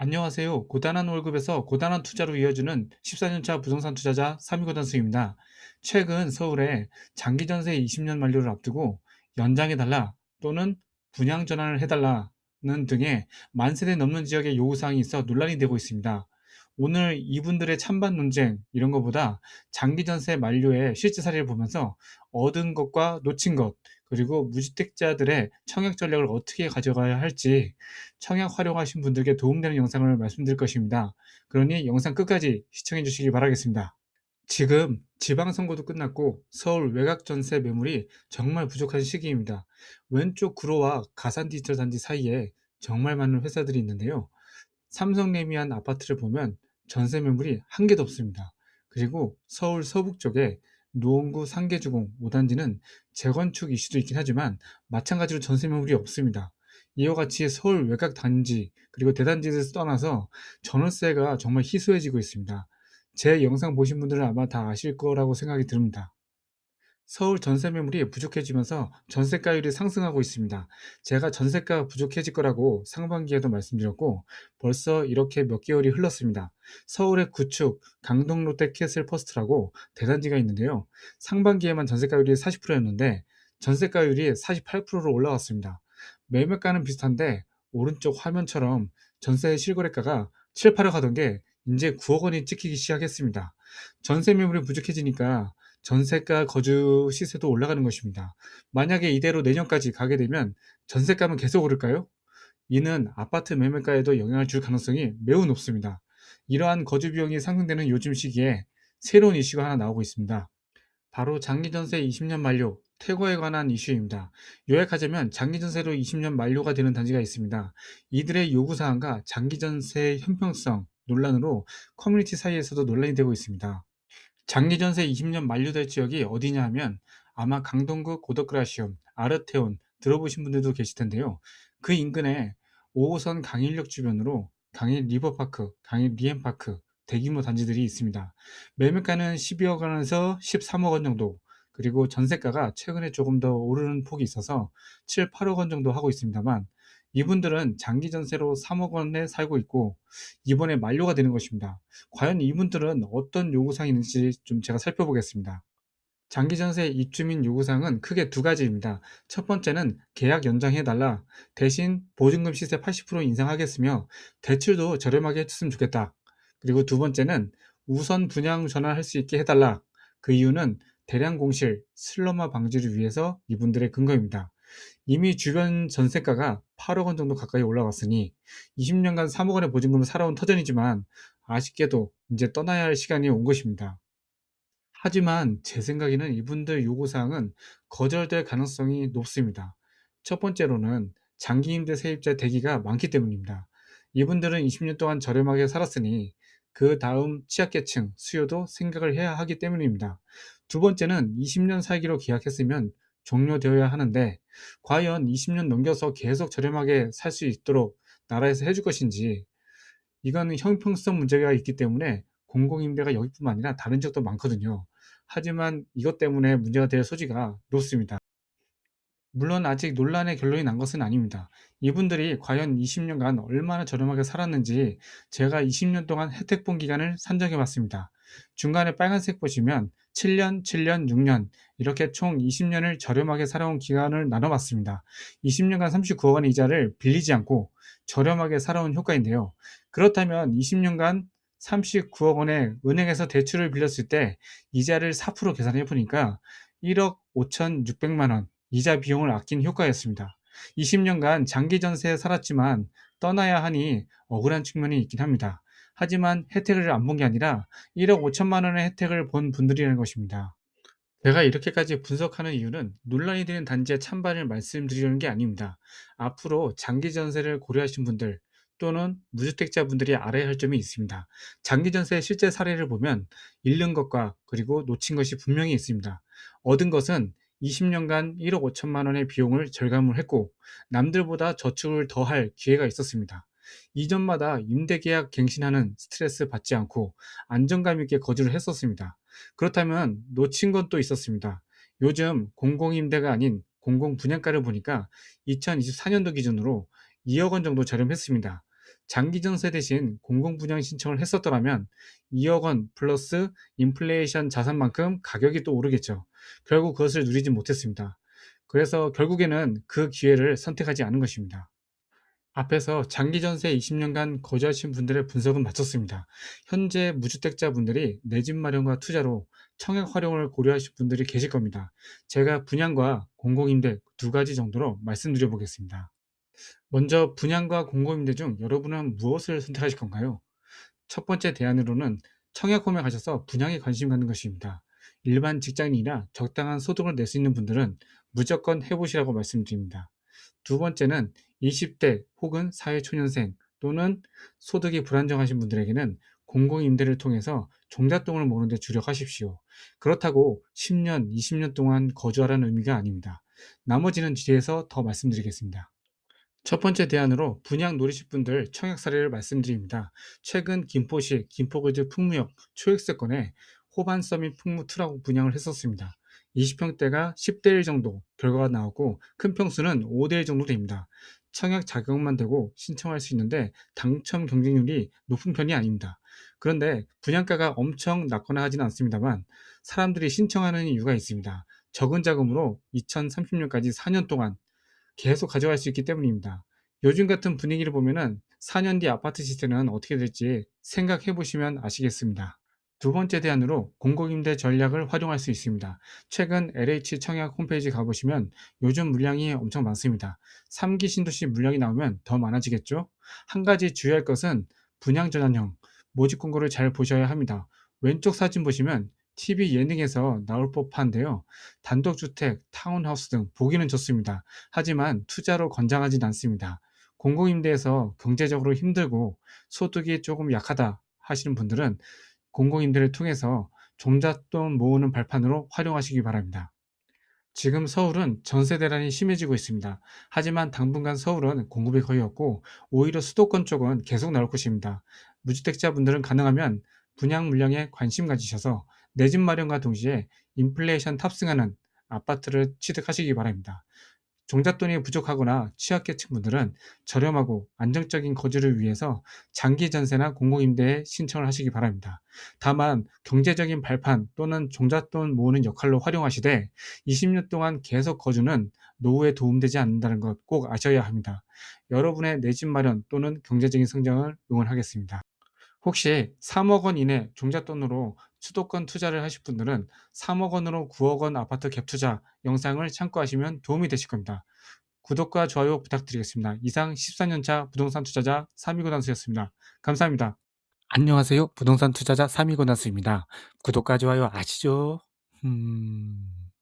안녕하세요. 고단한 월급에서 고단한 투자로 이어지는 14년차 부동산 투자자 3위고단수입니다. 최근 서울에 장기 전세 20년 만료를 앞두고 연장해달라 또는 분양 전환을 해달라는 등의 만 세대 넘는 지역의 요구사항이 있어 논란이 되고 있습니다. 오늘 이분들의 찬반 논쟁 이런 것보다 장기 전세 만료의 실제 사례를 보면서 얻은 것과 놓친 것 그리고 무주택자들의 청약 전략을 어떻게 가져가야 할지 청약 활용하신 분들께 도움되는 영상을 말씀드릴 것입니다. 그러니 영상 끝까지 시청해 주시기 바라겠습니다. 지금 지방선거도 끝났고 서울 외곽 전세 매물이 정말 부족한 시기입니다. 왼쪽 구로와 가산 디지털 단지 사이에 정말 많은 회사들이 있는데요. 삼성 레미안 아파트를 보면 전세 매물이 한 개도 없습니다. 그리고 서울 서북 쪽에 노원구 상계주공 5단지는 재건축 이슈도 있긴 하지만 마찬가지로 전세 매물이 없습니다. 이와 같이 서울 외곽 단지 그리고 대단지에서 떠나서 전월세가 정말 희소해지고 있습니다. 제 영상 보신 분들은 아마 다 아실 거라고 생각이 듭니다. 서울 전세 매물이 부족해지면서 전세가율이 상승하고 있습니다. 제가 전세가 부족해질 거라고 상반기에도 말씀드렸고 벌써 이렇게 몇 개월이 흘렀습니다. 서울의 구축 강동 롯데 캐슬 퍼스트라고 대단지가 있는데요. 상반기에만 전세가율이 40%였는데 전세가율이 48%로 올라왔습니다. 매매가는 비슷한데 오른쪽 화면처럼 전세 실거래가가 7, 8억 하던 게 이제 9억 원이 찍히기 시작했습니다. 전세 매물이 부족해지니까 전세가 거주 시세도 올라가는 것입니다. 만약에 이대로 내년까지 가게 되면 전세값은 계속 오를까요? 이는 아파트 매매가에도 영향을 줄 가능성이 매우 높습니다. 이러한 거주 비용이 상승되는 요즘 시기에 새로운 이슈가 하나 나오고 있습니다. 바로 장기전세 20년 만료, 퇴거에 관한 이슈입니다. 요약하자면 장기전세로 20년 만료가 되는 단지가 있습니다. 이들의 요구사항과 장기전세의 형평성 논란으로 커뮤니티 사이에서도 논란이 되고 있습니다. 장기 전세 20년 만료될 지역이 어디냐 하면 아마 강동구 고덕그라시움, 아르테온 들어보신 분들도 계실 텐데요. 그 인근에 5호선 강일역 주변으로 강일 리버파크, 강일 리엠파크 대규모 단지들이 있습니다. 매매가는 12억 원에서 13억 원 정도, 그리고 전세가가 최근에 조금 더 오르는 폭이 있어서 7, 8억 원 정도 하고 있습니다만 이분들은 장기 전세로 3억 원에 살고 있고 이번에 만료가 되는 것입니다. 과연 이분들은 어떤 요구사항이 있는지 좀 제가 살펴보겠습니다. 장기 전세 입주민 요구사항은 크게 두 가지입니다. 첫 번째는 계약 연장해달라. 대신 보증금 시세 80% 인상하겠으며 대출도 저렴하게 해줬으면 좋겠다. 그리고 두 번째는 우선 분양 전환할 수 있게 해달라. 그 이유는 대량 공실, 슬럼화 방지를 위해서 이분들의 근거입니다. 이미 주변 전세가가 8억 원 정도 가까이 올라왔으니 20년간 3억 원의 보증금을 살아온 터전이지만 아쉽게도 이제 떠나야 할 시간이 온 것입니다. 하지만 제 생각에는 이분들 요구사항은 거절될 가능성이 높습니다. 첫 번째로는 장기 임대 세입자 대기가 많기 때문입니다. 이분들은 20년 동안 저렴하게 살았으니 그 다음 취약계층 수요도 생각을 해야 하기 때문입니다. 두 번째는 20년 살기로 계약했으면 종료되어야 하는데 과연 20년 넘겨서 계속 저렴하게 살 수 있도록 나라에서 해줄 것인지, 이거는 형평성 문제가 있기 때문에 공공임대가 여기뿐만 아니라 다른 지역도 많거든요. 하지만 이것 때문에 문제가 될 소지가 높습니다. 물론 아직 논란의 결론이 난 것은 아닙니다. 이분들이 과연 20년간 얼마나 저렴하게 살았는지 제가 20년 동안 혜택 본 기간을 산정해 봤습니다. 중간에 빨간색 보시면 7년, 7년, 6년 이렇게 총 20년을 저렴하게 살아온 기간을 나눠 봤습니다. 20년간 39억 원의 이자를 빌리지 않고 저렴하게 살아온 효과인데요. 그렇다면 20년간 39억 원의 은행에서 대출을 빌렸을 때 이자를 4% 계산해 보니까 1억 5,600만 원 이자 비용을 아낀 효과였습니다. 20년간 장기 전세에 살았지만 떠나야 하니 억울한 측면이 있긴 합니다. 하지만 혜택을 안 본 게 아니라 1억 5천만 원의 혜택을 본 분들이라는 것입니다. 제가 이렇게까지 분석하는 이유는 논란이 되는 단지의 찬반을 말씀드리려는 게 아닙니다. 앞으로 장기 전세를 고려하신 분들 또는 무주택자분들이 알아야 할 점이 있습니다. 장기 전세의 실제 사례를 보면 잃는 것과 그리고 놓친 것이 분명히 있습니다. 얻은 것은 20년간 1억 5천만 원의 비용을 절감을 했고 남들보다 저축을 더 할 기회가 있었습니다. 이전마다 임대계약 갱신하는 스트레스 받지 않고 안정감 있게 거주를 했었습니다. 그렇다면 놓친 건 또 있었습니다. 요즘 공공임대가 아닌 공공분양가를 보니까 2024년도 기준으로 2억 원 정도 저렴했습니다. 장기 전세 대신 공공 분양 신청을 했었더라면 2억 원 플러스 인플레이션 자산만큼 가격이 또 오르겠죠. 결국 그것을 누리지 못했습니다. 그래서 결국에는 그 기회를 선택하지 않은 것입니다. 앞에서 장기 전세 20년간 거주하신 분들의 분석은 마쳤습니다. 현재 무주택자분들이 내 집 마련과 투자로 청약 활용을 고려하실 분들이 계실 겁니다. 제가 분양과 공공임대 두 가지 정도로 말씀드려 보겠습니다. 먼저 분양과 공공임대 중 여러분은 무엇을 선택하실 건가요? 첫 번째 대안으로는 청약홈에 가셔서 분양에 관심 갖는 것입니다. 일반 직장인이나 적당한 소득을 낼 수 있는 분들은 무조건 해보시라고 말씀드립니다. 두 번째는 20대 혹은 사회초년생 또는 소득이 불안정하신 분들에게는 공공임대를 통해서 종잣돈을 모으는 데 주력하십시오. 그렇다고 10년, 20년 동안 거주하라는 의미가 아닙니다. 나머지는 뒤에서 더 말씀드리겠습니다. 첫 번째 대안으로 분양 노리실 분들 청약 사례를 말씀드립니다. 최근 김포시 김포골드 풍무역 초액세권에 호반 서밋 풍무2라고 분양을 했었습니다. 20평대가 10대 1 정도 결과가 나오고 큰 평수는 5대 1 정도 됩니다. 청약 자격만 되고 신청할 수 있는데 당첨 경쟁률이 높은 편이 아닙니다. 그런데 분양가가 엄청 낮거나 하지는 않습니다만 사람들이 신청하는 이유가 있습니다. 적은 자금으로 2030년까지 4년 동안 계속 가져갈 수 있기 때문입니다. 요즘 같은 분위기를 보면은 4년 뒤 아파트 시세는 어떻게 될지 생각해 보시면 아시겠습니다. 두 번째 대안으로 공공임대 전략을 활용할 수 있습니다. 최근 LH 청약 홈페이지 가보시면 요즘 물량이 엄청 많습니다. 3기 신도시 물량이 나오면 더 많아지겠죠? 한 가지 주의할 것은 분양 전환형, 모집 공고를 잘 보셔야 합니다. 왼쪽 사진 보시면 TV 예능에서 나올 법한데요. 단독주택, 타운하우스 등 보기는 좋습니다. 하지만 투자로 권장하진 않습니다. 공공임대에서 경제적으로 힘들고 소득이 조금 약하다 하시는 분들은 공공임대를 통해서 종잣돈 모으는 발판으로 활용하시기 바랍니다. 지금 서울은 전세 대란이 심해지고 있습니다. 하지만 당분간 서울은 공급이 거의 없고 오히려 수도권 쪽은 계속 나올 것입니다. 무주택자분들은 가능하면 분양 물량에 관심 가지셔서 내 집 마련과 동시에 인플레이션 탑승하는 아파트를 취득하시기 바랍니다. 종잣돈이 부족하거나 취약계층 분들은 저렴하고 안정적인 거주를 위해서 장기 전세나 공공임대에 신청을 하시기 바랍니다. 다만 경제적인 발판 또는 종잣돈 모으는 역할로 활용하시되 20년 동안 계속 거주는 노후에 도움되지 않는다는 것 꼭 아셔야 합니다. 여러분의 내 집 마련 또는 경제적인 성장을 응원하겠습니다. 혹시 3억 원 이내 종잣돈으로 수도권 투자를 하실 분들은 3억 원으로 9억 원 아파트 갭 투자 영상을 참고하시면 도움이 되실 겁니다. 구독과 좋아요 부탁드리겠습니다. 이상 14년차 부동산 투자자 3위고 단수였습니다. 감사합니다. 안녕하세요. 부동산 투자자 3위고 단수입니다. 구독과 좋아요 아시죠?